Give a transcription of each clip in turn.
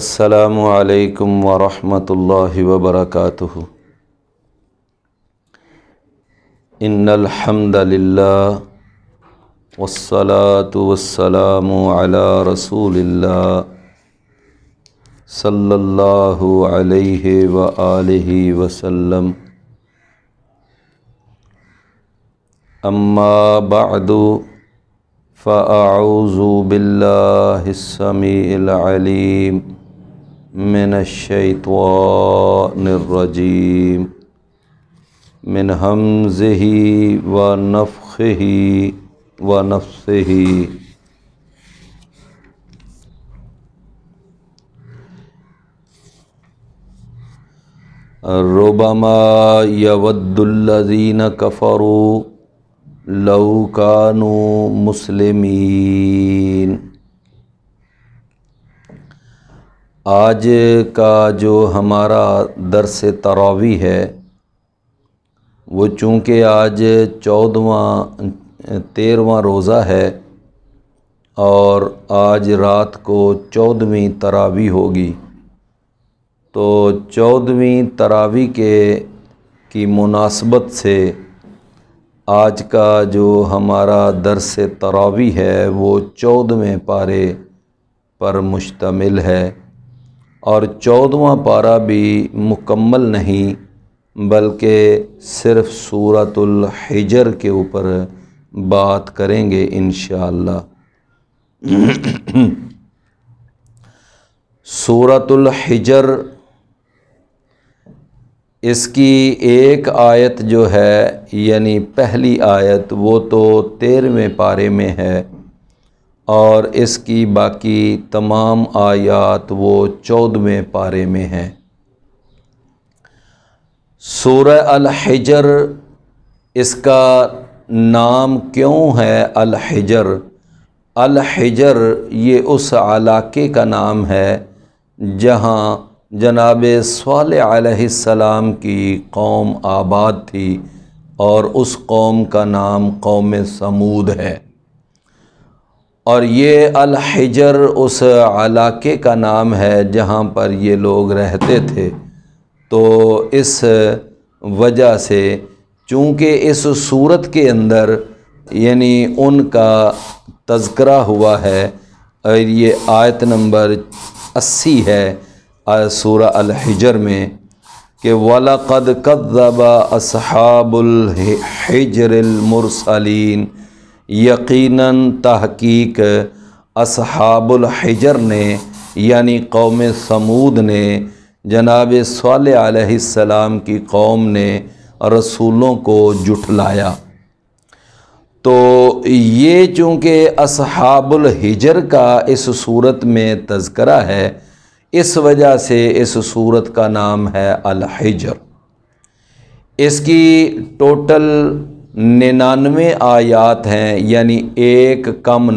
السلام علیکم ورحمۃ اللہ وبرکاتہ۔ ان الحمد للہ والصلاة والسلام علی رسول اللہ صلی اللہ علیہ وآلہ وسلم۔ اما بعد فاعوذ باللہ السمیع العلیم من الشیطان الرجیم من ہمزہ ونفخہ ونفثہ۔ ربما یود الذین کفروا لو کانوا مسلمین۔ آج کا جو ہمارا درس تراویح ہے وہ چونکہ آج 13واں روزہ ہے اور آج رات کو 14ویں تراویح ہوگی، تو 14ویں تراویح کی مناسبت سے آج کا جو ہمارا درس تراویح ہے وہ 14ویں پارے پر مشتمل ہے، اور 14واں پارہ بھی مکمل نہیں بلکہ صرف سورۃ الحجر کے اوپر بات کریں گے انشاءاللہ۔ سورۃ الحجر، اس کی ایک آیت جو ہے یعنی پہلی آیت وہ تو 13ویں پارے میں ہے، اور اس کی باقی تمام آیات وہ 14ویں پارے میں ہیں۔ سورہ الحجر، اس کا نام کیوں ہے الحجر؟ الحجر یہ اس علاقے کا نام ہے جہاں جناب صالح علیہ السلام کی قوم آباد تھی، اور اس قوم کا نام قوم سمود ہے، اور یہ الحجر اس علاقے کا نام ہے جہاں پر یہ لوگ رہتے تھے۔ تو اس وجہ سے چونکہ اس صورت کے اندر یعنی ان کا تذکرہ ہوا ہے، اور یہ آیت نمبر 80 ہے سورہ الحجر میں کہ وَلَقَدْ كَذَّبَ أَصْحَابُ الْحِجْرِ الْمُرْسَلِينَ، یقیناً تحقیق اصحاب الحجر نے یعنی قوم سمود نے، جناب صالح علیہ السلام کی قوم نے رسولوں کو جھٹلایا۔ تو یہ چونکہ اصحاب الحجر کا اس صورت میں تذکرہ ہے، اس وجہ سے اس صورت کا نام ہے الحجر۔ اس کی ٹوٹل 99 آیات ہیں، یعنی 1 کم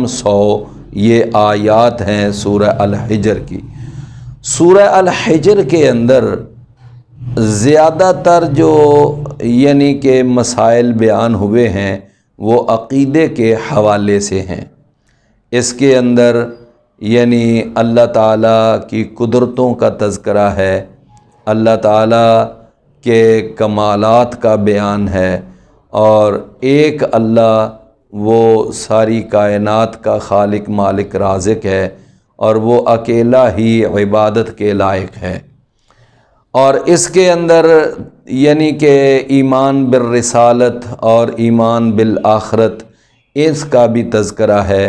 100 یہ آیات ہیں سورہ الحجر کی۔ سورہ الحجر کے اندر زیادہ تر جو یعنی کہ مسائل بیان ہوئے ہیں وہ عقیدے کے حوالے سے ہیں۔ اس کے اندر یعنی اللہ تعالیٰ کی قدرتوں کا تذکرہ ہے، اللہ تعالیٰ کے کمالات کا بیان ہے، اور ایک اللہ وہ ساری کائنات کا خالق مالک رازق ہے، اور وہ اکیلا ہی عبادت کے لائق ہے۔ اور اس کے اندر یعنی کہ ایمان بالرسالت اور ایمان بالآخرت، اس کا بھی تذکرہ ہے،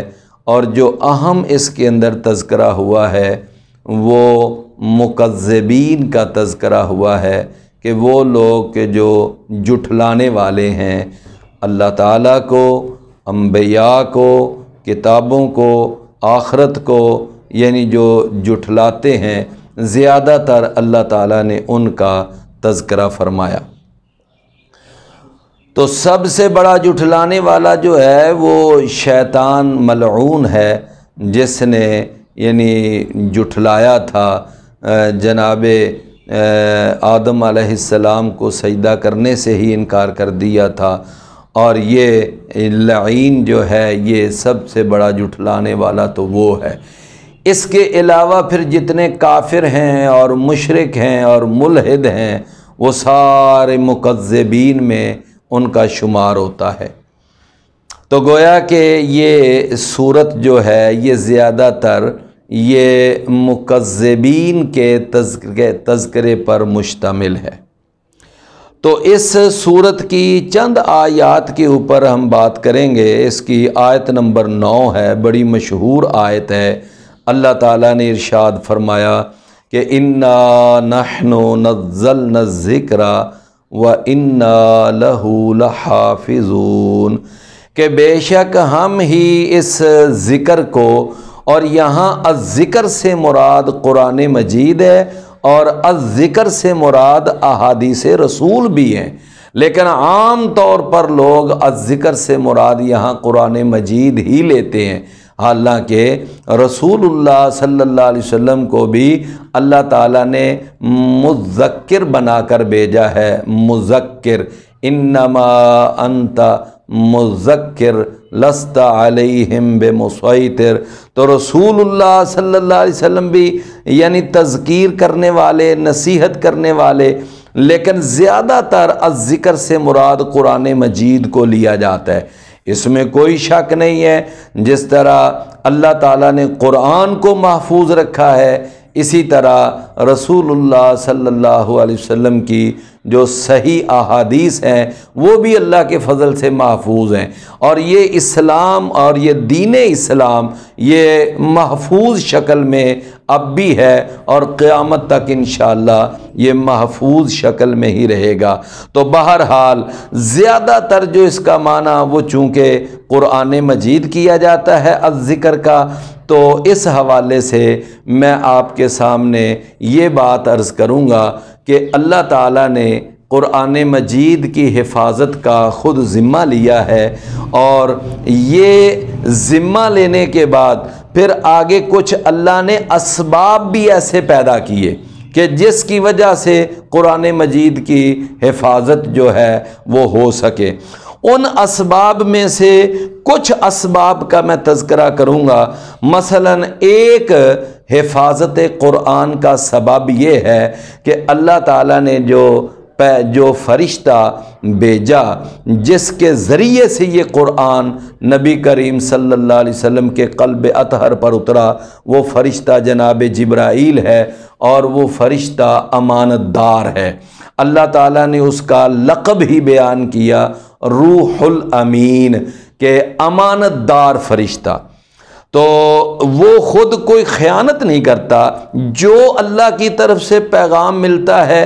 اور جو اہم اس کے اندر تذکرہ ہوا ہے وہ مکذبین کا تذکرہ ہوا ہے کہ وہ لوگ کہ جو جھٹلانے والے ہیں اللہ تعالیٰ کو، انبیاء کو، کتابوں کو، آخرت کو، یعنی جو جھٹلاتے ہیں، زیادہ تر اللہ تعالیٰ نے ان کا تذکرہ فرمایا۔ تو سب سے بڑا جھٹلانے والا جو ہے وہ شیطان ملعون ہے، جس نے یعنی جھٹلایا تھا جناب آدم علیہ السلام کو سجدہ کرنے سے ہی انکار کر دیا تھا، اور یہ لعین جو ہے یہ سب سے بڑا جھٹلانے والا تو وہ ہے۔ اس کے علاوہ پھر جتنے کافر ہیں اور مشرک ہیں اور ملحد ہیں وہ سارے مکذبین میں ان کا شمار ہوتا ہے۔ تو گویا کہ یہ صورت جو ہے یہ زیادہ تر یہ مکذبین کے تذکرے پر مشتمل ہے۔ تو اس صورت کی چند آیات کے اوپر ہم بات کریں گے۔ اس کی آیت نمبر 9 ہے، بڑی مشہور آیت ہے۔ اللہ تعالیٰ نے ارشاد فرمایا کہ اِنَّا نَحْنُ نَزَّلْنَا الذِّكْرَ وَإِنَّا لَهُ لَحَافِظُونَ، کہ بے شک ہم ہی اس ذکر کو، اور یہاں الذکر سے مراد قرآن مجید ہے اور الذکر سے مراد احادیث رسول بھی ہیں، لیکن عام طور پر لوگ الذکر سے مراد یہاں قرآن مجید ہی لیتے ہیں، حالانکہ رسول اللہ صلی اللہ علیہ وسلم کو بھی اللہ تعالیٰ نے مذکر بنا کر بھیجا ہے، مذکر، انما انت مذکر لست علیہم بمسیطر۔ تو رسول اللہ صلی اللہ علیہ وسلم بھی یعنی تذکیر کرنے والے، نصیحت کرنے والے، لیکن زیادہ تر الذکر سے مراد قرآن مجید کو لیا جاتا ہے۔ اس میں کوئی شک نہیں ہے، جس طرح اللہ تعالیٰ نے قرآن کو محفوظ رکھا ہے، اسی طرح رسول اللہ صلی اللہ علیہ وسلم کی جو صحیح احادیث ہیں وہ بھی اللہ کے فضل سے محفوظ ہیں، اور یہ اسلام اور یہ دین اسلام یہ محفوظ شکل میں اب بھی ہے، اور قیامت تک انشاءاللہ یہ محفوظ شکل میں ہی رہے گا۔ تو بہرحال زیادہ تر جو اس کا معنی وہ چونکہ قرآن مجید کیا جاتا ہے الذکر کا، تو اس حوالے سے میں آپ کے سامنے یہ بات عرض کروں گا کہ اللہ تعالیٰ نے قرآن مجید کی حفاظت کا خود ذمہ لیا ہے، اور یہ ذمہ لینے کے بعد پھر آگے کچھ اللہ نے اسباب بھی ایسے پیدا کیے کہ جس کی وجہ سے قرآن مجید کی حفاظت جو ہے وہ ہو سکے۔ ان اسباب میں سے کچھ اسباب کا میں تذکرہ کروں گا۔ مثلا ایک حفاظت قرآن کا سبب یہ ہے کہ اللہ تعالیٰ نے جو فرشتہ بھیجا جس کے ذریعے سے یہ قرآن نبی کریم صلی اللہ علیہ وسلم کے قلب اطہر پر اترا، وہ فرشتہ جناب جبرائیل ہے، اور وہ فرشتہ امانت دار ہے۔ اللہ تعالیٰ نے اس کا لقب ہی بیان کیا، روح الامین، کہ امانت دار فرشتہ۔ تو وہ خود کوئی خیانت نہیں کرتا، جو اللہ کی طرف سے پیغام ملتا ہے،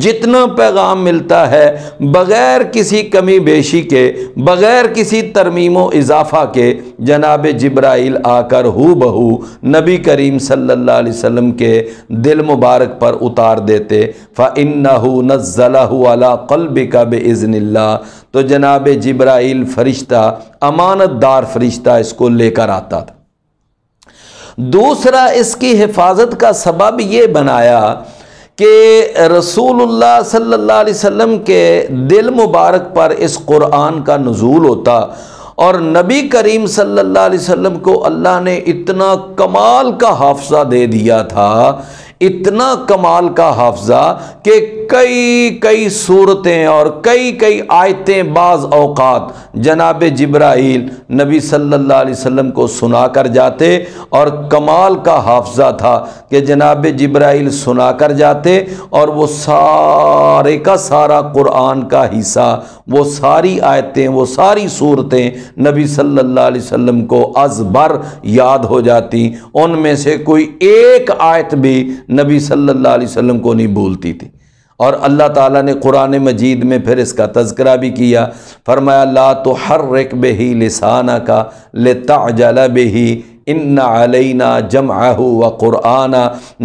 جتنا پیغام ملتا ہے، بغیر کسی کمی بیشی کے، بغیر کسی ترمیم و اضافہ کے، جناب جبرائیل آ کر ہو بہو نبی کریم صلی اللہ علیہ وسلم کے دل مبارک پر اتار دیتے۔ فَإِنَّهُ نَزَّلَهُ عَلَىٰ قَلْبِكَ بِإِذْنِ اللَّهِ، تو جناب جبرائیل فرشتہ، امانت دار فرشتہ، اس کو لے کر آتا تھا۔ دوسرا اس کی حفاظت کا سبب یہ بنایا کہ رسول اللہ صلی اللہ علیہ وسلم کے دل مبارک پر اس قرآن کا نزول ہوتا، اور نبی کریم صلی اللہ علیہ وسلم کو اللہ نے اتنا کمال کا حافظہ دے دیا تھا، اتنا کمال کا حافظہ کہ کئی صورتیں اور کئی آیتیں بعض اوقات جناب جبرائیل نبی صلی اللہ علیہ وسلم کو سنا کر جاتے، اور کمال کا حافظہ تھا کہ جناب جبرائیل سنا کر جاتے، اور وہ سارے کا سارا قرآن کا حصہ، وہ ساری آیتیں، وہ ساری صورتیں نبی صلی اللہ علیہ وسلم کو ازبر یاد ہو جاتی، ان میں سے کوئی ایک آیت بھی نبی صلی اللہ علیہ وسلم کو نہیں بھولتی تھی۔ اور اللہ تعالیٰ نے قرآن مجید میں پھر اس کا تذکرہ بھی کیا، فرمایا لا تحرک بہ لسانک لتعجل بہ ان علینا جمعہ وقرآن۔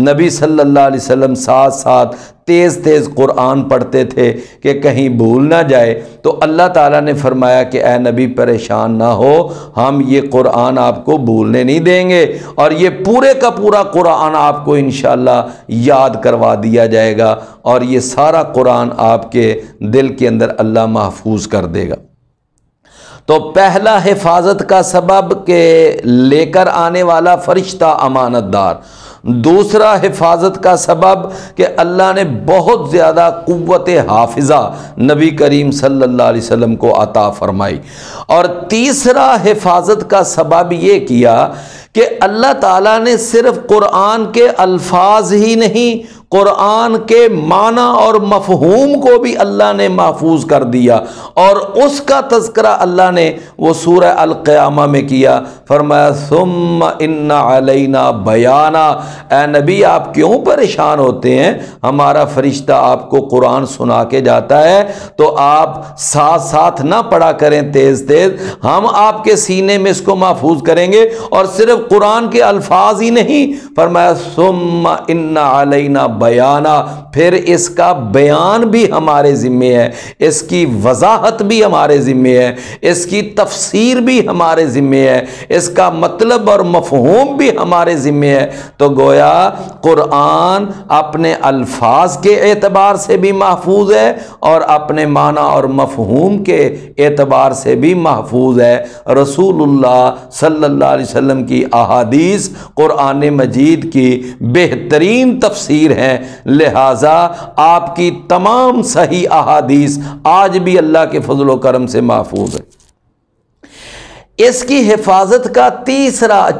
نبی صلی اللہ علیہ وسلم ساتھ ساتھ تیز قرآن پڑھتے تھے کہ کہیں بھول نہ جائے، تو اللہ تعالیٰ نے فرمایا کہ اے نبی پریشان نہ ہو، ہم یہ قرآن آپ کو بھولنے نہیں دیں گے، اور یہ پورے کا پورا قرآن آپ کو انشاءاللہ یاد کروا دیا جائے گا، اور یہ سارا قرآن آپ کے دل کے اندر اللہ محفوظ کر دے گا۔ تو پہلا حفاظت کا سبب کہ لے کر آنے والا فرشتہ امانت دار، دوسرا حفاظت کا سبب کہ اللہ نے بہت زیادہ قوت حافظہ نبی کریم صلی اللہ علیہ وسلم کو عطا فرمائی، اور تیسرا حفاظت کا سبب یہ کیا کہ اللہ تعالیٰ نے صرف قرآن کے الفاظ ہی نہیں، قرآن کے معنی اور مفہوم کو بھی اللہ نے محفوظ کر دیا، اور اس کا تذکرہ اللہ نے وہ سورہ القیامہ میں کیا۔ فرمایا ثم ان علینا بیانا، اے نبی آپ کیوں پریشان ہوتے ہیں؟ ہمارا فرشتہ آپ کو قرآن سنا کے جاتا ہے تو آپ ساتھ ساتھ نہ پڑھا کریں تیز تیز، ہم آپ کے سینے میں اس کو محفوظ کریں گے، اور صرف قرآن کے الفاظ ہی نہیں، فرمایا ثم ان علینا بیانا، پھر اس کا بیان بھی ہمارے ذمے ہے، اس کی وضاحت بھی ہمارے ذمے ہے، اس کی تفسیر بھی ہمارے ذمے ہے، اس کا مطلب اور مفہوم بھی ہمارے ذمے ہے۔ تو گویا قرآن اپنے الفاظ کے اعتبار سے بھی محفوظ ہے اور اپنے معنی اور مفہوم کے اعتبار سے بھی محفوظ ہے۔ رسول اللہ صلی اللہ علیہ وسلم کی احادیث قرآن مجید کی بہترین تفسیر ہیں، لہٰذا آپ کی تمام صحیح احادیث آج بھی اللہ کے فضل و کرم سے محفوظ ہے۔ اس کی حفاظت کا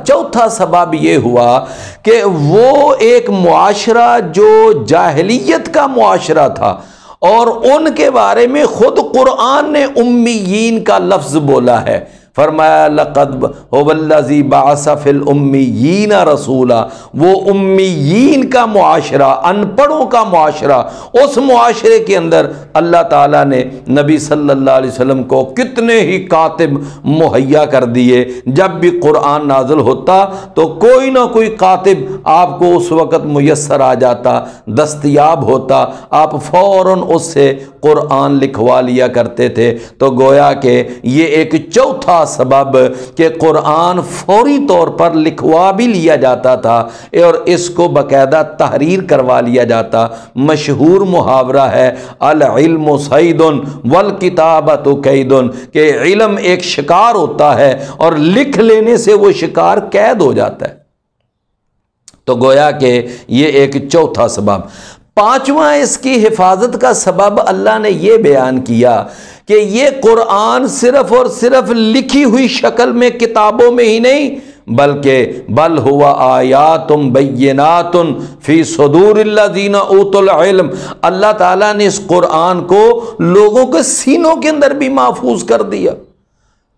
چوتھا سبب یہ ہوا کہ وہ ایک معاشرہ جو جاہلیت کا معاشرہ تھا، اور ان کے بارے میں خود قرآن نے امیین کا لفظ بولا ہے۔ فرمایا لقد هو الذی بعث فی الامیین رسولا، وہ امیین کا معاشرہ، ان پڑھوں کا معاشرہ، اس معاشرے کے اندر اللہ تعالیٰ نے نبی صلی اللہ علیہ وسلم کو کتنے ہی کاتب مہیا کر دیے۔ جب بھی قرآن نازل ہوتا تو کوئی نہ کوئی کاتب آپ کو اس وقت میسر آ جاتا، دستیاب ہوتا، آپ فوراً اس سے قرآن لکھوا لیا کرتے تھے۔ تو گویا کہ یہ ایک چوتھا سبب کہ قرآن فوری طور پر لکھوا بھی لیا جاتا تھا اور اس کو باقاعدہ تحریر کروا لیا جاتا۔ مشہور محاورہ ہے العلم صید والکتابۃ قید، کہ علم ایک شکار ہوتا ہے اور لکھ لینے سے وہ شکار قید ہو جاتا ہے۔ تو گویا کہ یہ ایک چوتھا سبب۔ پانچواں اس کی حفاظت کا سبب اللہ نے یہ بیان کیا کہ یہ قرآن صرف اور صرف لکھی ہوئی شکل میں کتابوں میں ہی نہیں، بلکہ بل ہوا آیات بینات فی صدور الذین اوتوا العلم، اللہ تعالیٰ نے اس قرآن کو لوگوں کے سینوں کے اندر بھی محفوظ کر دیا۔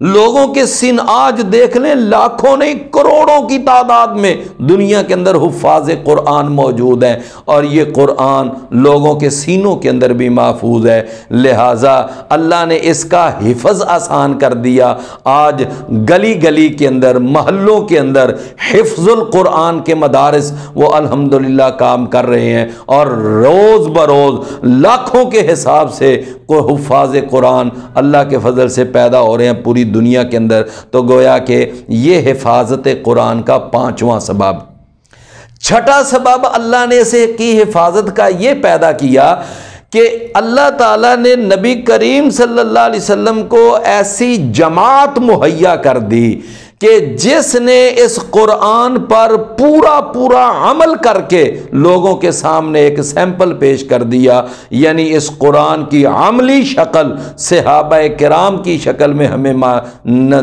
لوگوں کے سین آج دیکھ لیں، لاکھوں نہیں کروڑوں کی تعداد میں دنیا کے اندر حفاظ قرآن موجود ہیں، اور یہ قرآن لوگوں کے سینوں کے اندر بھی محفوظ ہے، لہٰذا اللہ نے اس کا حفظ آسان کر دیا۔ آج گلی گلی کے اندر، محلوں کے اندر حفظ القرآن کے مدارس وہ الحمدللہ کام کر رہے ہیں، اور روز بروز لاکھوں کے حساب سے حفاظ قرآن اللہ کے فضل سے پیدا ہو رہے ہیں پوری دنیا کے اندر۔ تو گویا کہ یہ حفاظت قرآن کا پانچواں سبب۔ چھٹا سبب اللہ نے اسے کی حفاظت کا یہ پیدا کیا کہ اللہ تعالیٰ نے نبی کریم صلی اللہ علیہ وسلم کو ایسی جماعت مہیا کر دی کہ جس نے اس قرآن پر پورا عمل کر کے لوگوں کے سامنے ایک سیمپل پیش کر دیا، یعنی اس قرآن کی عملی شکل صحابہ کرام کی شکل میں ہمیں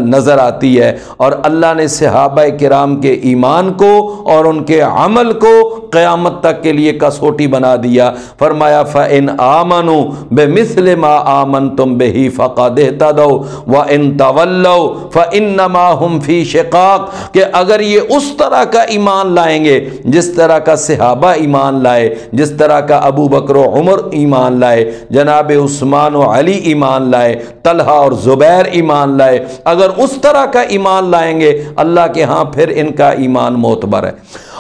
نظر آتی ہے، اور اللہ نے صحابہ کرام کے ایمان کو اور ان کے عمل کو قیامت تک کے لیے کسوٹی بنا دیا۔ فرمایا فَإِنْ آمَنُوا بِمِثْلِ مَا آمَنْتُمْ بِهِ فَقَدِ اهْتَدَوْا وَإِنْ تَوَلَّوْا فَإِنَّمَا هُمْ فی شقاق، کہ اگر یہ اس طرح کا ایمان لائیں گے جس طرح کا صحابہ ایمان لائے، جس طرح کا ابو بکر و عمر ایمان لائے، جناب عثمان و علی ایمان لائے، طلحہ اور زبیر ایمان لائے، اگر اس طرح کا ایمان لائیں گے اللہ کے ہاں پھر ان کا ایمان معتبر ہے۔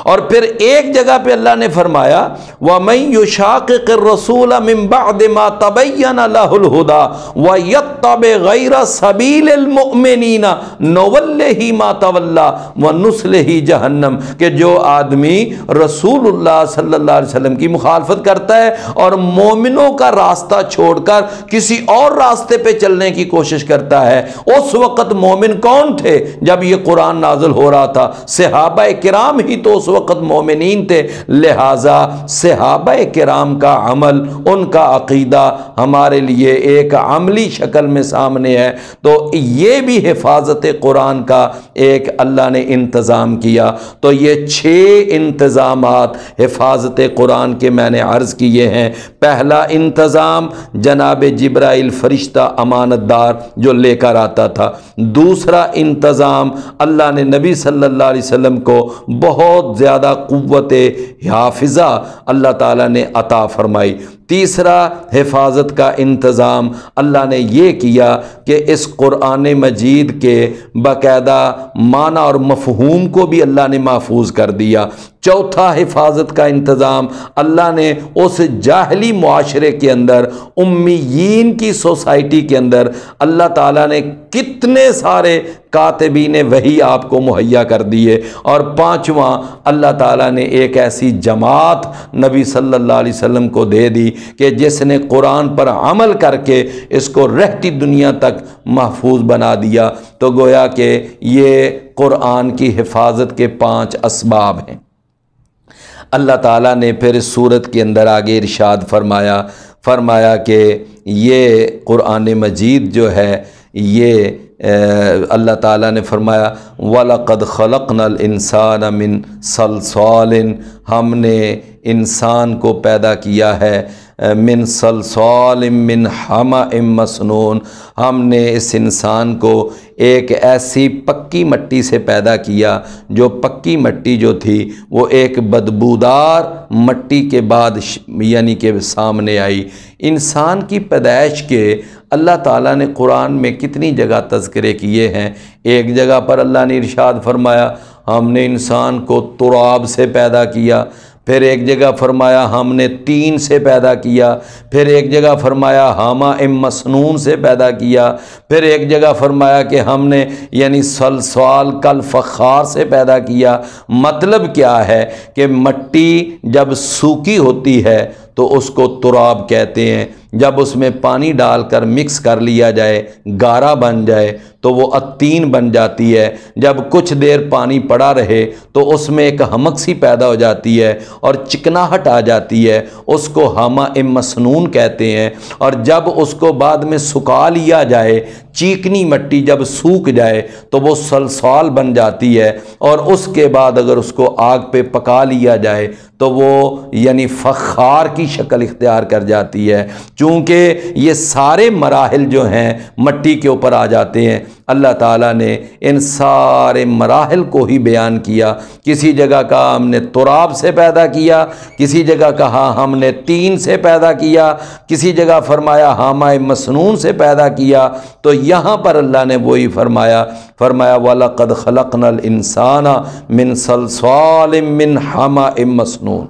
اور پھر ایک جگہ پہ اللہ نے فرمایا وَمَن يُشَاقِقِ الرَّسُولَ مِن بَعْدِ مَا تَبَيَّنَ لَهُ الْهُدَى وَيَتَّبِعْ غَيْرَ سَبِيلِ الْمُؤْمِنِينَ نُوَلِّهِ مَا تَوَلَّى وَنُصْلِهِ جَهَنَّمَ، کہ جو آدمی رسول اللہ صلی اللہ علیہ وسلم کی مخالفت کرتا ہے اور مومنوں کا راستہ چھوڑ کر کسی اور راستے پہ چلنے کی کوشش کرتا ہے، اس وقت مومن کون تھے جب یہ قرآن نازل ہو رہا تھا؟ صحابہ کرام ہی تو اس وقت مومنین تھے، لہٰذا صحابہ کرام کا عمل، ان کا عقیدہ ہمارے لیے ایک عملی شکل میں سامنے ہے۔ تو یہ بھی حفاظت قرآن کا ایک اللہ نے انتظام کیا۔ تو یہ 6 انتظامات حفاظت قرآن کے میں نے عرض کیے ہیں۔ پہلا انتظام جناب جبرائیل فرشتہ امانت دار جو لے کر آتا تھا۔ دوسرا انتظام اللہ نے نبی صلی اللہ علیہ وسلم کو بہت زیادہ قوت حافظہ اللہ تعالیٰ نے عطا فرمائی۔ تیسرا حفاظت کا انتظام اللہ نے یہ کیا کہ اس قرآن مجید کے باقاعدہ معنی اور مفہوم کو بھی اللہ نے محفوظ کر دیا۔ چوتھا حفاظت کا انتظام اللہ نے اس جاہلی معاشرے کے اندر، امیین کی سوسائٹی کے اندر اللہ تعالیٰ نے کتنے سارے کاتبین وحی آپ کو مہیا کر دیے۔ اور پانچواں اللہ تعالیٰ نے ایک ایسی جماعت نبی صلی اللہ علیہ وسلم کو دے دی کہ جس نے قرآن پر عمل کر کے اس کو رہتی دنیا تک محفوظ بنا دیا۔ تو گویا کہ یہ قرآن کی حفاظت کے 5 اسباب ہیں۔ اللہ تعالیٰ نے پھر اس صورت کے اندر آگے ارشاد فرمایا کہ یہ قرآن مجید جو ہے یہ اللہ تعالیٰ نے فرمایا وَلَقَدْ خَلَقْنَا الْإِنسَانَ مِنْ صَلْصَالٍ، ہم نے انسان کو پیدا کیا ہے من صلصال من حمأ مسنون، ہم نے اس انسان کو ایک ایسی پکی مٹی سے پیدا کیا جو پکی مٹی جو تھی وہ ایک بدبودار مٹی کے بعد یعنی کہ سامنے آئی۔ انسان کی پیدائش کے اللہ تعالیٰ نے قرآن میں کتنی جگہ تذکرے کیے ہیں۔ ایک جگہ پر اللہ نے ارشاد فرمایا ہم نے انسان کو تراب سے پیدا کیا، پھر ایک جگہ فرمایا ہم نے طین سے پیدا کیا، پھر ایک جگہ فرمایا حمأ مسنون سے پیدا کیا، پھر ایک جگہ فرمایا کہ ہم نے یعنی صلصال کالفخار سے پیدا کیا۔ مطلب کیا ہے کہ مٹی جب سوکھی ہوتی ہے تو اس کو تراب کہتے ہیں، جب اس میں پانی ڈال کر مکس کر لیا جائے گارا بن جائے تو وہ الطین بن جاتی ہے، جب کچھ دیر پانی پڑا رہے تو اس میں ایک ہمک سی پیدا ہو جاتی ہے اور چکناہٹ آ جاتی ہے، اس کو حمأ مسنون کہتے ہیں۔ اور جب اس کو بعد میں سکھا لیا جائے، چیکنی مٹی جب سوکھ جائے تو وہ صلصال بن جاتی ہے، اور اس کے بعد اگر اس کو آگ پہ پکا لیا جائے تو وہ یعنی فخار کی شکل اختیار کر جاتی ہے۔ چونکہ یہ سارے مراحل جو ہیں مٹی کے اوپر آ جاتے ہیں، اللہ تعالیٰ نے ان سارے مراحل کو ہی بیان کیا۔ کسی جگہ کہا ہم نے تراب سے پیدا کیا، کسی جگہ کہا ہم نے طین سے پیدا کیا، کسی جگہ فرمایا حمأ مسنون سے پیدا کیا۔ تو یہاں پر اللہ نے وہی فرمایا وَلَقَدْ خَلَقْنَا الْإِنسَانَ مِنْ صَلْصَالٍ مِّنْ حَمَإٍ مسنون۔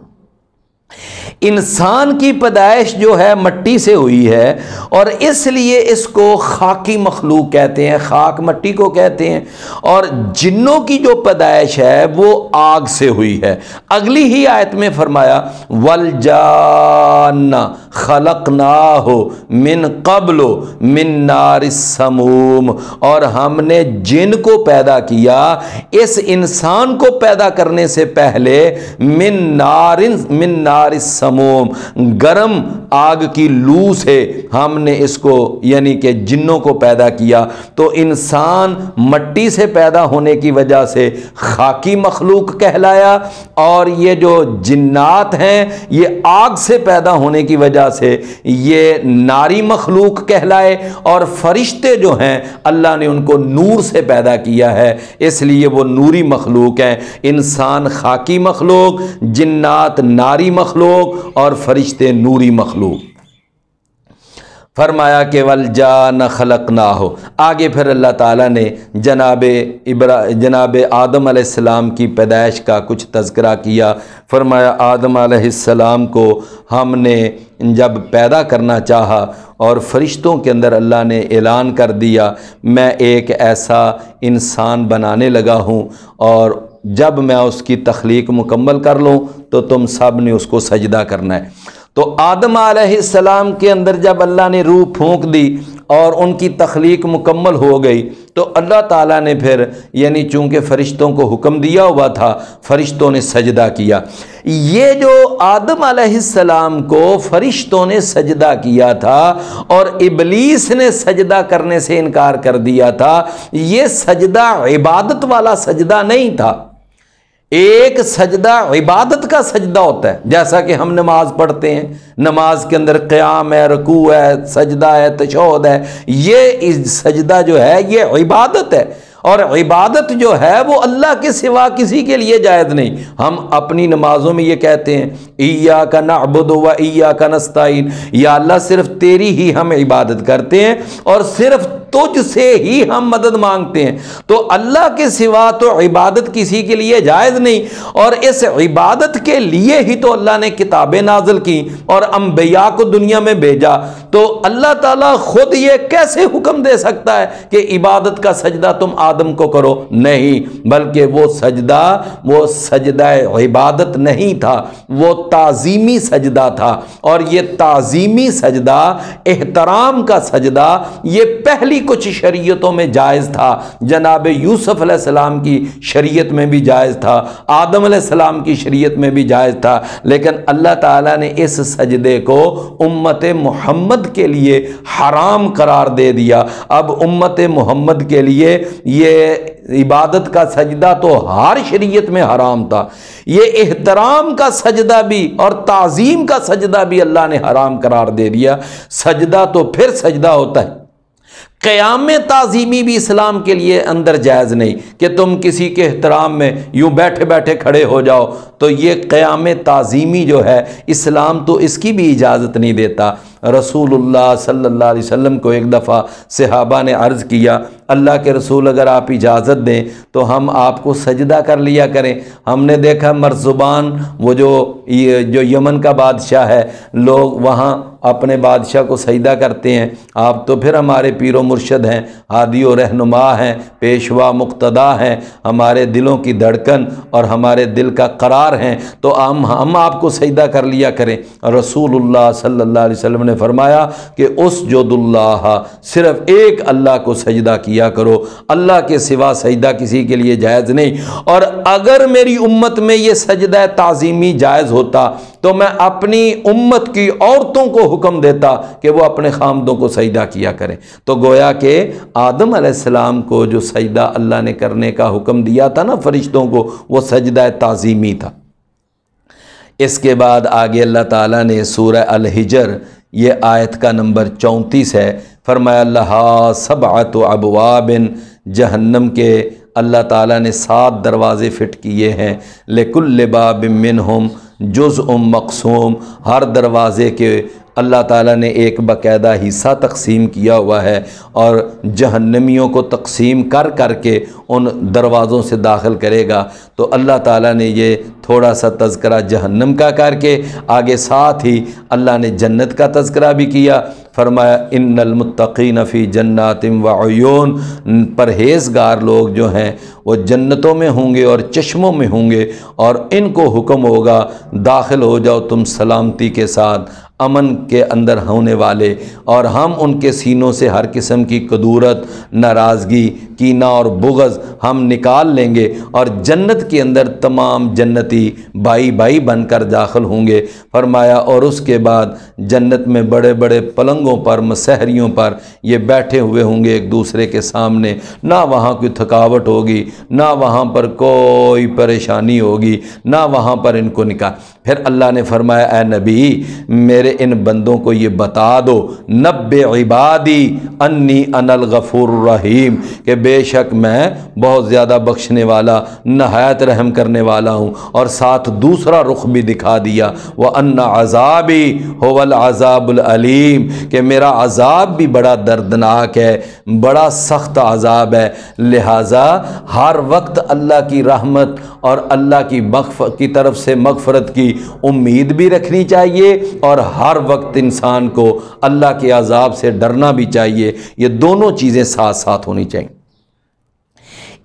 انسان کی پیدائش جو ہے مٹی سے ہوئی ہے، اور اس لیے اس کو خاکی مخلوق کہتے ہیں، خاک مٹی کو کہتے ہیں۔ اور جنوں کی جو پیدائش ہے وہ آگ سے ہوئی ہے۔ اگلی ہی آیت میں فرمایا وَالْجَانَّ خَلَقْنَاهُ مِنْ قَبْلُ مِنْ نَارِ السَّمُومِ، اور ہم نے جن کو پیدا کیا اس انسان کو پیدا کرنے سے پہلے من نار السموم، گرم آگ کی لو سے ہم نے اس کو یعنی کہ جنوں کو پیدا کیا۔ تو انسان مٹی سے پیدا ہونے کی وجہ سے خاکی مخلوق کہلایا، اور یہ جو جنات ہیں یہ آگ سے پیدا ہونے کی وجہ سے یہ ناری مخلوق کہلائے، اور فرشتے جو ہیں اللہ نے ان کو نور سے پیدا کیا ہے، اس لیے وہ نوری مخلوق ہیں۔ انسان خاکی مخلوق، جنات ناری مخلوق، اور فرشتے نوری مخلوق۔ فرمایا کہ والجان خلقناہ، آگے پھر اللہ تعالیٰ نے جناب آدم علیہ السلام کی پیدائش کا کچھ تذکرہ کیا۔ فرمایا آدم علیہ السلام کو ہم نے جب پیدا کرنا چاہا اور فرشتوں کے اندر اللہ نے اعلان کر دیا میں ایک ایسا انسان بنانے لگا ہوں، اور جب میں اس کی تخلیق مکمل کر لوں تو تم سب نے اس کو سجدہ کرنا ہے۔ تو آدم علیہ السلام کے اندر جب اللہ نے روح پھونک دی اور ان کی تخلیق مکمل ہو گئی تو اللہ تعالیٰ نے پھر یعنی چونکہ فرشتوں کو حکم دیا ہوا تھا، فرشتوں نے سجدہ کیا۔ یہ جو آدم علیہ السلام کو فرشتوں نے سجدہ کیا تھا اور ابلیس نے سجدہ کرنے سے انکار کر دیا تھا، یہ سجدہ عبادت والا سجدہ نہیں تھا۔ ایک سجدہ عبادت کا سجدہ ہوتا ہے، جیسا کہ ہم نماز پڑھتے ہیں، نماز کے اندر قیام ہے، رکوع ہے، سجدہ ہے، تشہد ہے، یہ سجدہ جو ہے یہ عبادت ہے، اور عبادت جو ہے وہ اللہ کے سوا کسی کے لیے جائز نہیں۔ ہم اپنی نمازوں میں یہ کہتے ہیں ایاک نعبد و ایاک نستعین، یا اللہ صرف تیری ہی ہم عبادت کرتے ہیں اور صرف تجھ سے ہی ہم مدد مانگتے ہیں۔ تو اللہ کے سوا تو عبادت کسی کے لیے جائز نہیں، اور اس عبادت کے لیے ہی تو اللہ نے کتابیں نازل کی اور انبیاء کو دنیا میں بھیجا۔ تو اللہ تعالیٰ خود یہ کیسے حکم دے سکتا ہے کہ عبادت کا سجدہ تم آدم کو کرو؟ نہیں، بلکہ وہ سجدہ عبادت نہیں تھا، وہ تعظیمی سجدہ تھا، اور یہ تعظیمی سجدہ، احترام کا سجدہ، یہ پہلی کچھ شریعتوں میں جائز تھا۔ جناب یوسف علیہ السلام کی شریعت میں بھی جائز تھا، آدم علیہ السلام کی شریعت میں بھی جائز تھا، لیکن اللہ تعالیٰ نے اس سجدے کو امت محمد کے لیے حرام قرار دے دیا۔ اب امت محمد کے لیے یہ عبادت کا سجدہ تو ہر شریعت میں حرام تھا، یہ احترام کا سجدہ بھی اور تعظیم کا سجدہ بھی اللہ نے حرام قرار دے دیا۔ سجدہ تو پھر سجدہ ہوتا ہے، قیام تعظیمی بھی اسلام کے لیے اندر جائز نہیں کہ تم کسی کے احترام میں یوں بیٹھے بیٹھے کھڑے ہو جاؤ، تو یہ قیام تعظیمی جو ہے اسلام تو اس کی بھی اجازت نہیں دیتا۔ رسول اللہ صلی اللہ علیہ وسلم کو ایک دفعہ صحابہ نے عرض کیا اللہ کے رسول اگر آپ اجازت دیں تو ہم آپ کو سجدہ کر لیا کریں۔ ہم نے دیکھا مرزبان وہ جو یمن کا بادشاہ ہے، لوگ وہاں اپنے بادشاہ کو سجدہ کرتے ہیں، آپ تو پھر ہمارے پیر و مرشد ہیں، ہادی و رہنما ہیں، پیشوا مقتدا ہیں، ہمارے دلوں کی دھڑکن اور ہمارے دل کا قرار ہیں، تو ہم آپ کو سجدہ کر لیا کریں۔ رسول اللہ صلی اللہ علیہ وسلم نے فرمایا کہ اسجد اللہ، صرف ایک اللہ کو سجدہ کیا کرو، اللہ کے سوا سجدہ کسی کے لیے جائز نہیں۔ اور اگر میری امت میں یہ سجدہ تعظیمی جائز ہوتا تو میں اپنی امت کی عورتوں کو حکم دیتا کہ وہ اپنے خامدوں کو سجدہ کیا کریں۔ تو گویا کہ آدم علیہ السلام کو جو سجدہ اللہ نے کرنے کا حکم دیا تھا نا فرشتوں کو، وہ سجدہ تعظیمی تھا۔ اس کے بعد آگے اللہ تعالیٰ نے سورہ الحجر، یہ آیت کا نمبر 34 ہے، فرمایا لہا سبعۃ ابواب، جہنم کے اللہ تعالیٰ نے 7 دروازے فٹ کیے ہیں، لکل باب منہم جزء مقسوم، ہر دروازے کے اللہ تعالیٰ نے ایک باقاعدہ حصہ تقسیم کیا ہوا ہے، اور جہنمیوں کو تقسیم کر کر کے ان دروازوں سے داخل کرے گا۔ تو اللہ تعالیٰ نے یہ تھوڑا سا تذکرہ جہنم کا کر کے آگے ساتھ ہی اللہ نے جنت کا تذکرہ بھی کیا۔ فرمایا ان المتقین فی جنات وعیون، پرہیزگار لوگ جو ہیں وہ جنتوں میں ہوں گے اور چشموں میں ہوں گے، اور ان کو حکم ہوگا داخل ہو جاؤ تم سلامتی کے ساتھ، امن کے اندر ہونے والے، اور ہم ان کے سینوں سے ہر قسم کی کدورت، ناراضگی، کینہ اور بغض ہم نکال لیں گے، اور جنت کے اندر تمام جنتی بھائی بھائی بن کر داخل ہوں گے۔ فرمایا اور اس کے بعد جنت میں بڑے بڑے پلنگوں پر، مسحریوں پر یہ بیٹھے ہوئے ہوں گے ایک دوسرے کے سامنے، نہ وہاں کوئی تھکاوٹ ہوگی، نہ وہاں پر کوئی پریشانی ہوگی، نہ وہاں پر ان کو نکال۔ پھر اللہ نے فرمایا اے نبی میرے ان بندوں کو یہ بتا دو، نبئ عبادی انی انا الغفور الرحیم، کہ بے شک میں بہت زیادہ بخشنے والا نہایت رحم کرنے والا ہوں، اور ساتھ دوسرا رخ بھی دکھا دیا وَأَنَّ عَذَابِي هُوَ الْعَذَابُ الْأَلِيمُ، کہ میرا عذاب بھی بڑا دردناک ہے، بڑا سخت عذاب ہے۔ لہٰذا ہر وقت اللہ کی رحمت اور اللہ کی طرف سے مغفرت کی امید بھی رکھنی چاہیے، اور ہر وقت انسان کو اللہ کے عذاب سے ڈرنا بھی چاہیے۔ یہ دونوں چیزیں ساتھ ساتھ ہونی چاہیے۔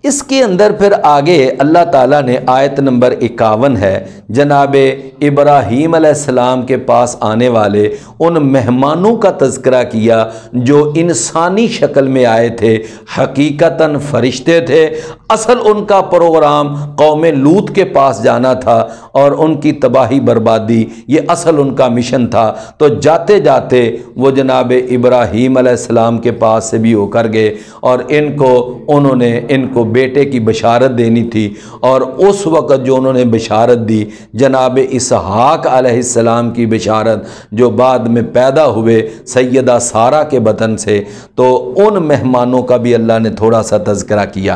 اس کے اندر پھر آگے اللہ تعالیٰ نے آیت نمبر 51 ہے، جناب ابراہیم علیہ السلام کے پاس آنے والے ان مہمانوں کا تذکرہ کیا جو انسانی شکل میں آئے تھے، حقیقتاً فرشتے تھے۔ اصل ان کا پروگرام قوم لوط کے پاس جانا تھا اور ان کی تباہی بربادی، یہ اصل ان کا مشن تھا۔ تو جاتے جاتے وہ جناب ابراہیم علیہ السلام کے پاس سے بھی ہو کر گئے، اور انہوں نے ان کو بیٹے کی بشارت دینی تھی، اور اس وقت جو انہوں نے بشارت دی جناب اسحاق علیہ السلام کی بشارت، جو بعد میں پیدا ہوئے سیدہ سارہ کے بطن سے، تو ان مہمانوں کا بھی اللہ نے تھوڑا سا تذکرہ کیا،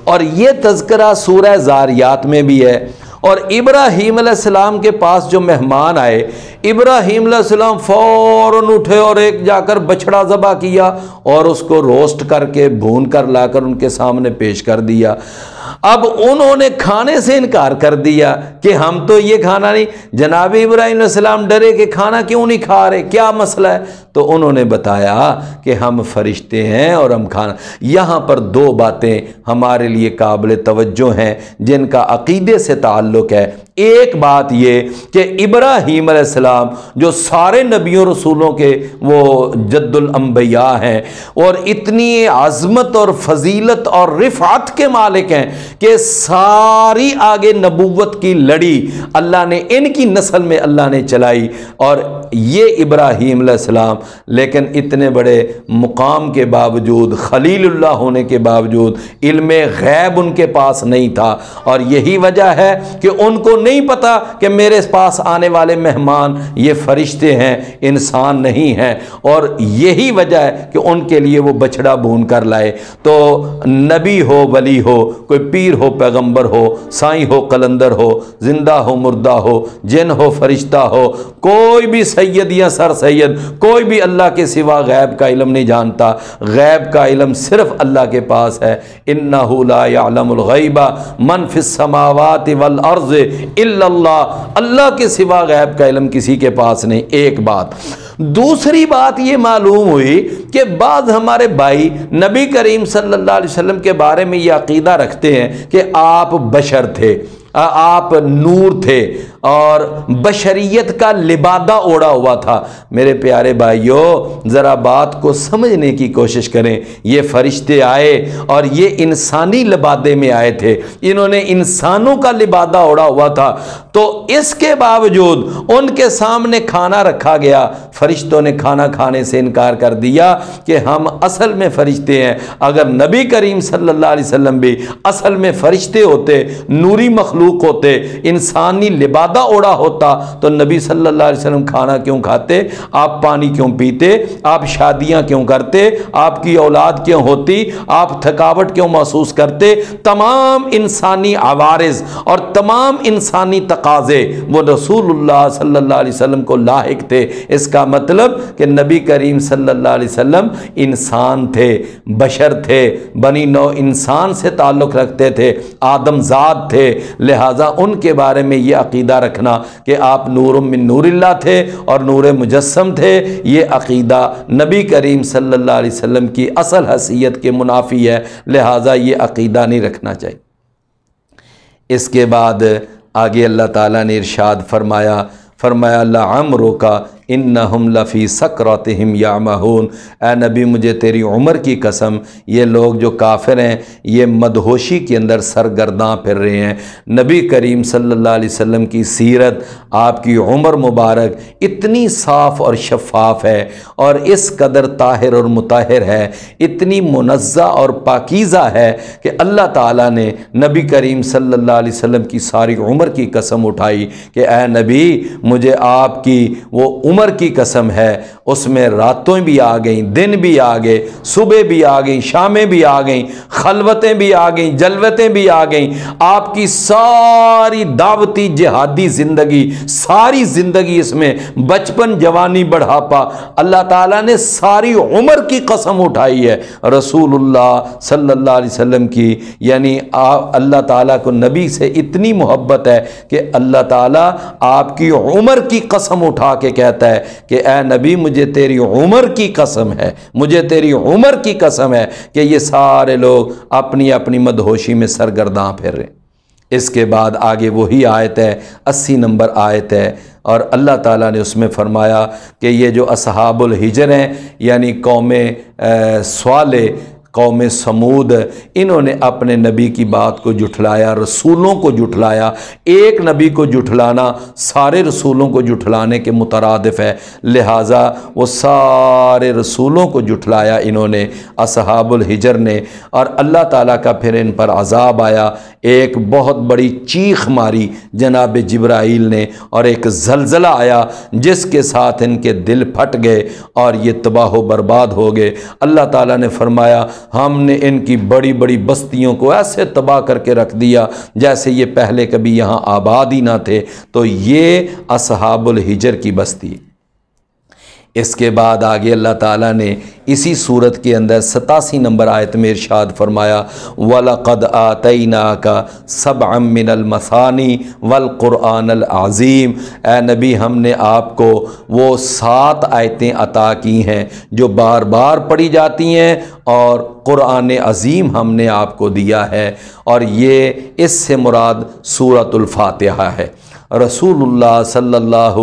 اور یہ تذکرہ سورہ زاریات میں بھی ہے۔ اور ابراہیم علیہ السلام کے پاس جو مہمان آئے، ابراہیم علیہ السلام فوراً اٹھے اور ایک جا کر بچڑا ذبح کیا اور اس کو روسٹ کر کے بھون کر لا کر ان کے سامنے پیش کر دیا۔ اب انہوں نے کھانے سے انکار کر دیا کہ ہم تو یہ کھانا نہیں۔ جناب ابراہیم علیہ السلام ڈرے کہ کھانا کیوں نہیں کھا رہے، کیا مسئلہ ہے؟ تو انہوں نے بتایا کہ ہم فرشتے ہیں اور ہم کھانا۔ یہاں پر دو باتیں ہمارے لیے قابل توجہ ہیں جن کا عقیدے سے تعلق ہے۔ ایک بات یہ کہ ابراہیم علیہ السلام جو سارے نبیوں رسولوں کے وہ جد الانبیاء ہیں، اور اتنی عظمت اور فضیلت اور رفعت کے مالک ہیں کہ ساری آگے نبوت کی لڑی اللہ نے ان کی نسل میں اللہ نے چلائی، اور یہ ابراہیم علیہ السلام لیکن اتنے بڑے مقام کے باوجود، خلیل اللہ ہونے کے باوجود، علم غیب ان کے پاس نہیں تھا، اور یہی وجہ ہے کہ ان کو نہیں پتا کہ میرے پاس آنے والے مہمان یہ فرشتے ہیں، انسان نہیں ہیں، اور یہی وجہ ہے کہ ان کے لیے وہ بچڑا بھون کر لائے۔ تو نبی ہو، ولی ہو، کوئی پیر ہو، پیغمبر ہو، سائیں ہو، قلندر ہو، زندہ ہو، مردہ ہو، جن ہو، فرشتہ ہو، کوئی بھی سید یا سر سید، کوئی بھی اللہ کے سوا غیب کا علم نہیں جانتا۔ غیب کا علم صرف اللہ کے پاس ہے۔ انہ لا یعلم الغیب من فی السماوات والارض الا اللہ، اللہ کے سوا غیب کا علم کسی کے پاس نہیں۔ ایک بات۔ دوسری بات یہ معلوم ہوئی کہ بعض ہمارے بھائی نبی کریم صلی اللہ علیہ وسلم کے بارے میں یہ عقیدہ رکھتے ہیں کہ آپ بشر تھے، آپ نور تھے اور بشریت کا لبادہ اوڑا ہوا تھا۔ میرے پیارے بھائیوں، ذرا بات کو سمجھنے کی کوشش کریں۔ یہ فرشتے آئے اور یہ انسانی لبادے میں آئے تھے، انہوں نے انسانوں کا لبادہ اوڑا ہوا تھا، تو اس کے باوجود ان کے سامنے کھانا رکھا گیا، فرشتوں نے کھانا کھانے سے انکار کر دیا کہ ہم اصل میں فرشتے ہیں۔ اگر نبی کریم صلی اللہ علیہ وسلم بھی اصل میں فرشتے ہوتے، نوری مخلوق ہوتے، انسانی لبادہ اوڑا ہوتا، تو نبی صلی اللہ علیہ وسلم کھانا کیوں کھاتے؟ آپ پانی کیوں پیتے؟ آپ شادیاں کیوں کرتے؟ آپ کی اولاد کیوں ہوتی؟ آپ تھکاوٹ کیوں محسوس کرتے؟ تمام انسانی عوارض اور تمام انسانی تقاضے وہ رسول اللہ صلی اللہ علیہ وسلم کو لاحق تھے۔ اس کا مطلب کہ نبی کریم صلی اللہ علیہ وسلم انسان تھے، بشر تھے، بنی نوع انسان سے تعلق رکھتے تھے، آدم ذات تھے۔ لہٰذا ان کے بارے میں یہ عقیدہ رکھنا کہ آپ نور من نور اللہ تھے اور نور مجسم تھے، یہ عقیدہ نبی کریم صلی اللہ علیہ وسلم کی اصل حیثیت کے منافی ہے، لہٰذا یہ عقیدہ نہیں رکھنا چاہیے۔ اس کے بعد آگے اللہ تعالیٰ نے ارشاد فرمایا لعمرک انہم لفی سکرتہم یعمہون، اے نبی مجھے تیری عمر کی قسم، یہ لوگ جو کافر ہیں یہ مدہوشی کے اندر سرگرداں پھر رہے ہیں۔ نبی کریم صلی اللہ علیہ وسلم کی سیرت، آپ کی عمر مبارک اتنی صاف اور شفاف ہے اور اس قدر طاہر اور مطہر ہے، اتنی منزہ اور پاکیزہ ہے کہ اللہ تعالیٰ نے نبی کریم صلی اللہ علیہ وسلم کی ساری عمر کی قسم اٹھائی کہ اے نبی مجھے آپ کی وہ عمر کی قسم ہے، اس میں راتیں بھی آ گئیں، دن بھی آ گئے، صبح بھی آ گئیں، شامیں بھی آ گئیں، خلوتیں بھی آ گئیں، جلوتیں بھی آ گئیں۔ آپ کی ساری دعوتی جہادی زندگی، ساری زندگی اس میں، بچپن، جوانی، بڑھاپا، اللہ تعالیٰ نے ساری عمر کی قسم اٹھائی ہے رسول اللہ صلی اللہ علیہ وسلم کی۔ یعنی اللہ تعالیٰ کو نبی سے اتنی محبت ہے کہ اللہ تعالیٰ آپ کی عمر کی قسم اٹھا کے کہتا ہے کہ اے نبی مجھے تیری عمر کی قسم ہے، مجھے تیری عمر کی قسم ہے کہ یہ سارے لوگ اپنی اپنی مدہوشی میں سرگرداں پھر رہے۔ اس کے بعد آگے وہی آیت ہے، 80 نمبر آیت ہے، اور اللہ تعالیٰ نے اس میں فرمایا کہ یہ جو اصحاب الحجر ہیں، یعنی قوم صالح، قوم سمود، انہوں نے اپنے نبی کی بات کو جھٹلایا، رسولوں کو جھٹلایا۔ ایک نبی کو جھٹلانا سارے رسولوں کو جھٹلانے کے مترادف ہے، لہٰذا وہ سارے رسولوں کو جھٹلایا انہوں نے، اصحاب الحجر نے، اور اللہ تعالیٰ کا پھر ان پر عذاب آیا۔ ایک بہت بڑی چیخ ماری جناب جبرائیل نے، اور ایک زلزلہ آیا جس کے ساتھ ان کے دل پھٹ گئے اور یہ تباہ و برباد ہو گئے۔ اللہ تعالیٰ نے فرمایا ہم نے ان کی بڑی بڑی بستیوں کو ایسے تباہ کر کے رکھ دیا جیسے یہ پہلے کبھی یہاں آباد ہی نہ تھے۔ تو یہ اصحاب الحجر کی بستی۔ اس کے بعد آگے اللہ تعالیٰ نے اسی صورت کے اندر 87 نمبر آیت میں ارشاد فرمایا وَلَقَدْ آتَيْنَاكَ سَبْعًا مِّنَ الْمَثَانِي وَالْقُرْآنَ الْعَظِيمِ، اے نبی ہم نے آپ کو وہ 7 آیتیں عطا کی ہیں جو بار بار پڑھی جاتی ہیں، اور قرآن عظیم ہم نے آپ کو دیا ہے، اور یہ اس سے مراد سورۃ الفاتحہ ہے۔ رسول اللہ صلی اللہ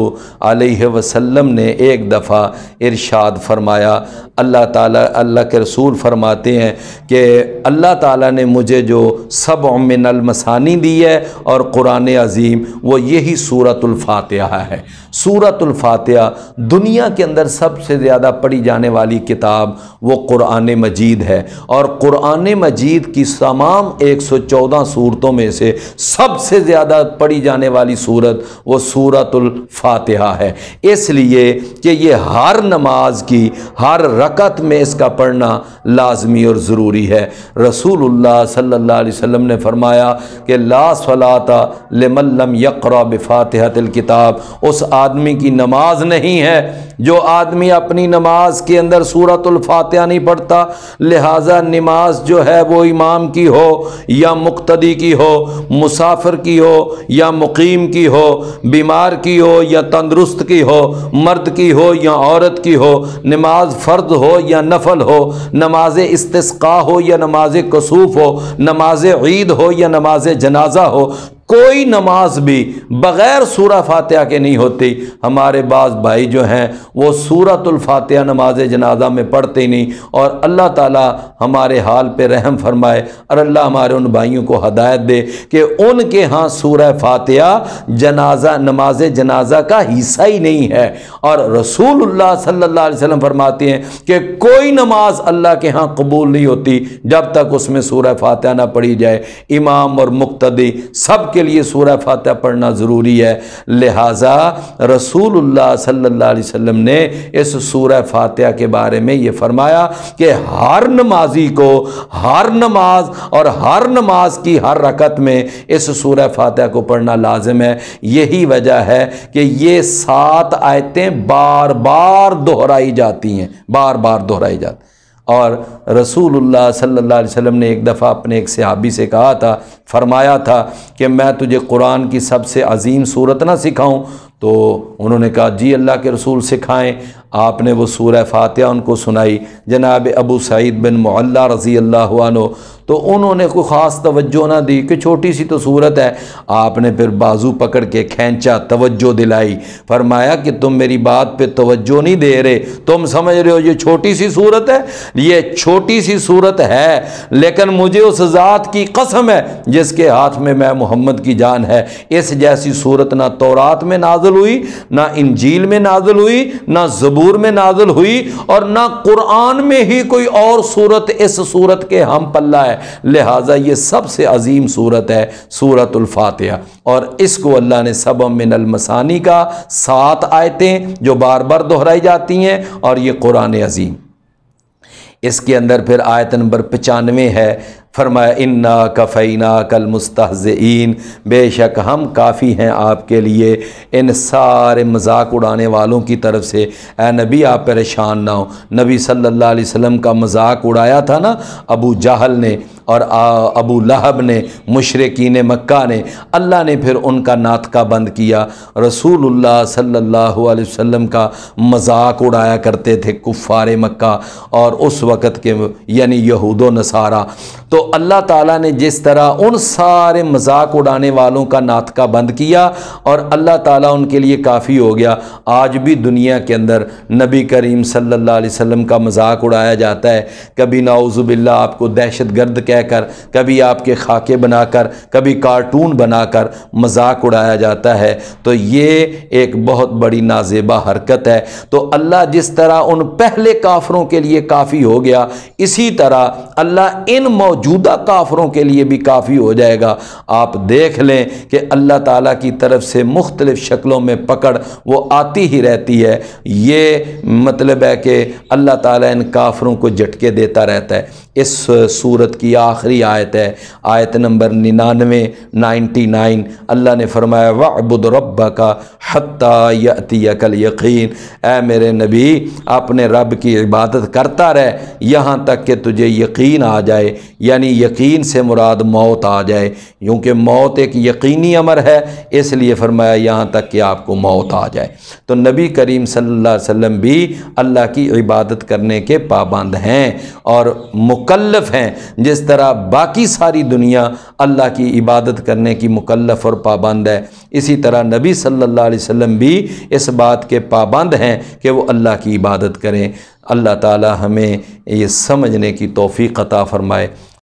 علیہ وسلم نے ایک دفعہ ارشاد فرمایا، اللہ کے رسول فرماتے ہیں کہ اللہ تعالیٰ نے مجھے جو 7 من المثانی دی ہے اور قرآن عظیم، وہ یہی سورۃ الفاتحہ ہے۔ سورۃ الفاتحہ دنیا کے اندر سب سے زیادہ پڑھی جانے والی کتاب وہ قرآن مجید ہے، اور قرآن مجید کی تمام 114 صورتوں میں سے سب سے زیادہ پڑھی جانے والی صورت وہ سورۃ الفاتحہ ہے، اس لیے کہ یہ ہر نماز کی ہر رکعت میں اس کا پڑھنا لازمی اور ضروری ہے۔ رسول اللہ صلی اللہ علیہ وسلم نے فرمایا کہ لا صلاۃ لمن لم یقرأ بفاتحۃ الکتاب، اس آدمی کی نماز نہیں ہے جو آدمی اپنی نماز کے اندر سورۃ الفاتحہ نہیں پڑھتا۔ لہٰذا نماز جو ہے وہ امام کی ہو یا مقتدی کی ہو، مسافر کی ہو یا مقیم کی ہو، بیمار کی ہو یا تندرست کی ہو، مرد کی ہو یا عورت کی ہو، نماز فرض ہو یا نفل ہو، نماز استسقاء ہو یا نماز کسوف ہو، نماز عید ہو یا نماز جنازہ ہو، کوئی نماز بھی بغیر سورہ فاتحہ کے نہیں ہوتی۔ ہمارے بعض بھائی جو ہیں وہ سورۃ الفاتحہ نماز جنازہ میں پڑھتے ہی نہیں، اور اللہ تعالیٰ ہمارے حال پہ رحم فرمائے، اور اللہ ہمارے ان بھائیوں کو ہدایت دے کہ ان کے ہاں سورہ فاتحہ نماز جنازہ کا حصہ ہی نہیں ہے۔ اور رسول اللہ صلی اللہ علیہ وسلم فرماتے ہیں کہ کوئی نماز اللہ کے ہاں قبول نہیں ہوتی جب تک اس میں سورہ فاتحہ نہ پڑھی جائے۔ امام اور مقتدی سب کے لیے سورہ فاتحہ پڑھنا ضروری ہے، لہٰذا رسول اللہ صلی اللہ علیہ وسلم نے اس سورہ فاتحہ کے بارے میں یہ فرمایا کہ ہر نمازی کو ہر نماز اور ہر نماز کی ہر رکعت میں اس سورہ فاتحہ کو پڑھنا لازم ہے۔ یہی وجہ ہے کہ یہ 7 آیتیں بار بار دہرائی جاتی ہیں، بار بار دہرائی جاتی ہیں۔ اور رسول اللہ صلی اللہ علیہ وسلم نے ایک دفعہ اپنے ایک صحابی سے کہا تھا، فرمایا تھا کہ میں تجھے قرآن کی سب سے عظیم سورت نہ سکھاؤں؟ تو انہوں نے کہا جی اللہ کے رسول سکھائیں۔ آپ نے وہ سورہ فاتحہ ان کو سنائی۔ جناب ابو سعید بن معلیٰ رضی اللہ عنہ تو انہوں نے کوئی خاص توجہ نہ دی کہ چھوٹی سی تو صورت ہے۔ آپ نے پھر بازو پکڑ کے کھینچا، توجہ دلائی، فرمایا کہ تم میری بات پہ توجہ نہیں دے رہے، تم سمجھ رہے ہو یہ چھوٹی سی صورت ہے، یہ چھوٹی سی صورت ہے، لیکن مجھے اس ذات کی قسم ہے جس کے ہاتھ میں محمد کی جان ہے، اس جیسی صورت نہ تورات میں نازل نازل ہوئی، نہ انجیل میں نازل ہوئی، نہ زبور میں نازل ہوئی، اور نہ قرآن میں ہی کوئی اور سورت اس سورت کے ہم پلہ ہے۔ لہٰذا یہ سب سے عظیم سورت ہے سورۃ الفاتحہ، اور اس کو اللہ نے سبع من المثانی کا 7 آیتیں جو بار بار دہرائی جاتی ہیں، اور یہ قرآن عظیم۔ اس کے اندر پھر آیت نمبر 95 ہے، فرمایا انا کفیناک المستہزئین، بے شک ہم کافی ہیں آپ کے لیے ان سارے مذاق اڑانے والوں کی طرف سے۔ اے نبی آپ پریشان نہ ہو۔ نبی صلی اللہ علیہ وسلم کا مذاق اڑایا تھا نا ابو جہل نے اور ابو لہب نے، مشرکین مکہ نے، اللہ نے پھر ان کا ناطقہ بند کیا۔ رسول اللہ صلی اللہ علیہ وسلم کا مذاق اڑایا کرتے تھے کفار مکہ اور اس وقت کے یعنی یہود و نصارہ۔ تو اللہ تعالیٰ نے جس طرح ان سارے مذاق اڑانے والوں کا ناطقہ بند کیا اور اللہ تعالیٰ ان کے لیے کافی ہو گیا، آج بھی دنیا کے اندر نبی کریم صلی اللہ علیہ وسلم کا مذاق اڑایا جاتا ہے، کبھی نعوذ باللہ آپ کو دہشت گرد کہہ کر، کبھی آپ کے خاکے بنا کر، کبھی کارٹون بنا کر مذاق اڑایا جاتا ہے۔ تو یہ ایک بہت بڑی نازیبا حرکت ہے۔ تو اللہ جس طرح ان پہلے کافروں کے لیے کافی ہو گیا، اسی طرح اللہ ان موجودہ کافروں کے لیے بھی کافی ہو جائے گا۔ آپ دیکھ لیں کہ اللہ تعالیٰ کی طرف سے مختلف شکلوں میں پکڑ وہ آتی ہی رہتی ہے۔ یہ مطلب ہے کہ اللہ تعالیٰ ان کافروں کو جھٹکے دیتا رہتا ہے۔ اس سورت کی آخری آیت ہے، آیت نمبر 99 اللہ نے فرمایا وَاعْبُدْ رَبَّكَ حَتَّى يَأْتِيَكَ الْيَقِينُ، اے میرے نبی اپنے رب کی عبادت کرتا رہ یہاں تک کہ تجھے یقین آ جائے، یعنی یقین سے مراد موت آ جائے، کیونکہ موت ایک یقینی امر ہے، اس لیے فرمایا یہاں تک کہ آپ کو موت آ جائے۔ تو نبی کریم صلی اللہ علیہ وسلم بھی اللہ کی عبادت کرنے کے پابند ہیں اور مکلف ہیں، جس طرح باقی ساری دنیا اللہ کی عبادت کرنے کی مکلف اور پابند ہے، اسی طرح نبی صلی اللہ علیہ وسلم بھی اس بات کے پابند ہیں کہ وہ اللہ کی عبادت کریں۔ اللہ تعالی ہمیں یہ سمجھنے کی توفیق عطا فرمائے۔